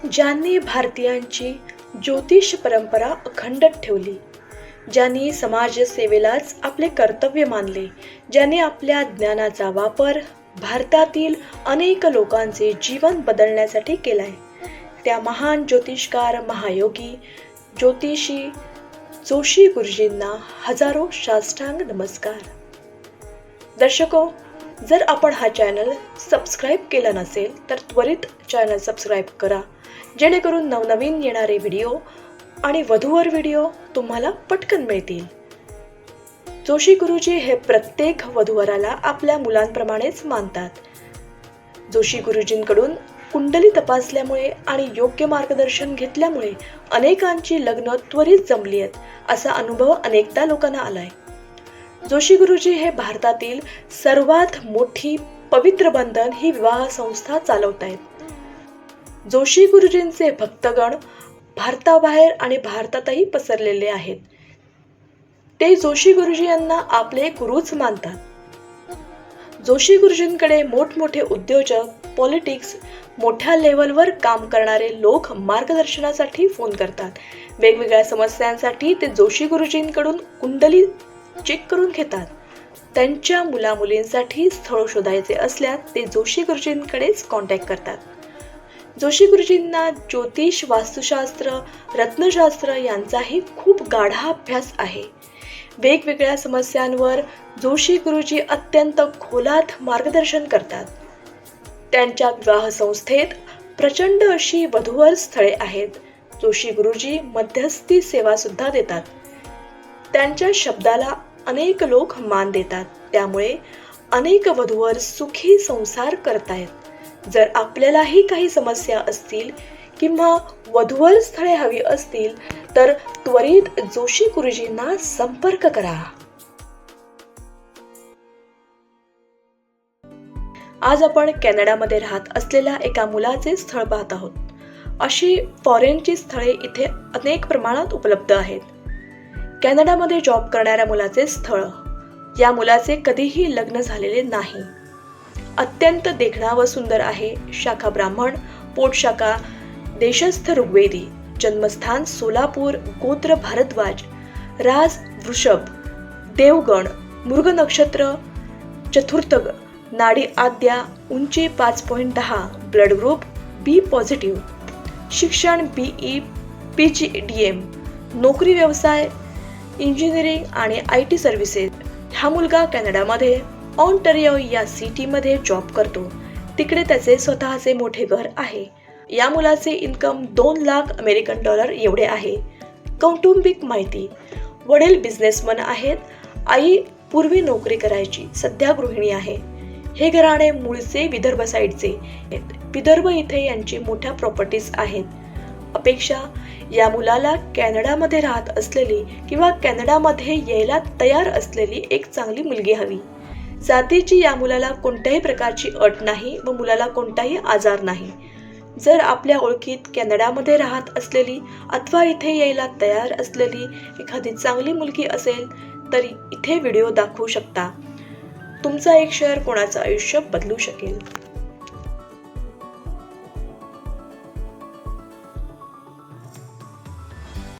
ज्यांनी भारतीयांची ज्योतिष परंपरा अखंड ठेवली, ज्यांनी समाजसेवेलाच आपले कर्तव्य मानले, ज्यांनी आपल्या ज्ञानाचा वापर भारतातील अनेक लोकांचे जीवन बदलण्यासाठी केलाय, त्या महान ज्योतिषकार, महायोगी, ज्योतिषी जोशी गुरुजींना हजारो साष्टांग नमस्कार. दर्शको, जर आपण हा चॅनल सबस्क्राईब केला नसेल तर त्वरित चॅनल सबस्क्राईब करा, जेणेकरून नवनवीन येणारे व्हिडिओ आणि वधूवर व्हिडिओ तुम्हाला पटकन मिळतील. जोशी गुरुजी हे प्रत्येक वधूवराला आपल्या मुलांप्रमाणेच मानतात. जोशी गुरुजींकडून कुंडली तपासल्यामुळे आणि योग्य मार्गदर्शन घेतल्यामुळे अनेकांची लग्न त्वरित जमली आहेत, असा अनुभव अनेकदा लोकांना आलाय. जोशी गुरुजी हे भारतातील सर्वात मोठी पवित्र बंधन ही विवाह संस्था चालवत आहेत. जोशी गुरुजींचे भक्तगण भारताबाहेर आणि भारतातही पसरलेले आहेत. ते जोशी गुरुजी यांना आपले गुरुच मानतात. जोशी गुरुजींकडे मोठमोठे उद्योजक, पॉलिटिक्स, मोठ्या लेवलवर काम करणारे लोक मार्गदर्शनासाठी फोन करतात. वेगवेगळ्या समस्यांसाठी ते जोशी गुरुजींकडून कुंडली चेक करून घेतात. त्यांच्या मुलामुलींसाठी स्थळ शोधायचे असल्यास ते जोशी गुरुजींकडेच कॉन्टॅक्ट करतात. जोशी गुरुजींना ज्योतिष, वास्तुशास्त्र, रत्नशास्त्र यांचाही खूप गाढा अभ्यास आहे. वेगवेगळ्या समस्यांवर जोशी गुरुजी अत्यंत खोलात मार्गदर्शन करतात. त्यांच्या विवाह संस्थेत प्रचंड अशी वधूवर स्थळे आहेत. जोशी गुरुजी मध्यस्थी सेवा सुद्धा देतात. त्यांच्या शब्दाला अनेक लोक मान देतात. त्यामुळे अनेक वधूवर सुखी संसार करतायत. जर आपल्यालाही काही समस्या असतील किंवा वधूवर स्थळे हवी असतील तर त्वरित जोशी गुरुजींना संपर्क करा. आज आपण कॅनडामध्ये राहत असलेल्या एका मुलाचे स्थळ पाहत आहोत. अशी फॉरेनची स्थळे इथे अनेक प्रमाणात उपलब्ध आहेत. कॅनडामध्ये जॉब करणाऱ्या मुलाचे स्थळ. या मुलाचे कधीही लग्न झालेले नाही. अत्यंत देखणा व सुंदर आहे. शाखा ब्राह्मण, पोटशाखा देशस्थ ऋग्वेदी, जन्मस्थान सोलापूर, गोत्र भारद्वाज, रास वृषभ, देवगण, मृग नक्षत्र, चतुर्थग, नाडी आद्या, उंची 5.10, ब्लड ग्रुप बी पॉझिटिव्ह, शिक्षण BE PGDM, नोकरी व्यवसाय इंजिनिअरिंग आणि IT सर्व्हिसेस. हा मुलगा कॅनडामध्ये ऑन्टारियो या सिटीमध्ये जॉब करतो. तिकडे त्याचे स्वतःचे मोठे घर आहे. या मुलाचे इन्कम 2 लाख अमेरिकन डॉलर एवढे आहे. कौटुंबिक माहिती: वडील बिझनेसमन आहेत. आई पूर्वी नोकरी करायची, सध्या गृहिणी आहे. हे घराणे मूळचे विदर्भ साईडचे आहेत. विदर्भ इथे यांची मोठ्या प्रॉपर्टीज आहेत. अपेक्षा: या मुलाला कॅनडामध्ये राहत असलेली किंवा कॅनडामध्ये यायला तयार असलेली एक चांगली मुलगी हवी. जातीची या मुलाला कोणत्याही प्रकारची अट नाही व मुलाला कोणताही आजार नाही. जर आपल्या ओळखीत कॅनडामध्ये राहत असलेली अथवा इथे यायला तयार असलेली एखादी चांगली मुलगी असेल तर इथे व्हिडिओ दाखवू शकता. तुमचा एक शेअर कोणाचं आयुष्य बदलू शकेल.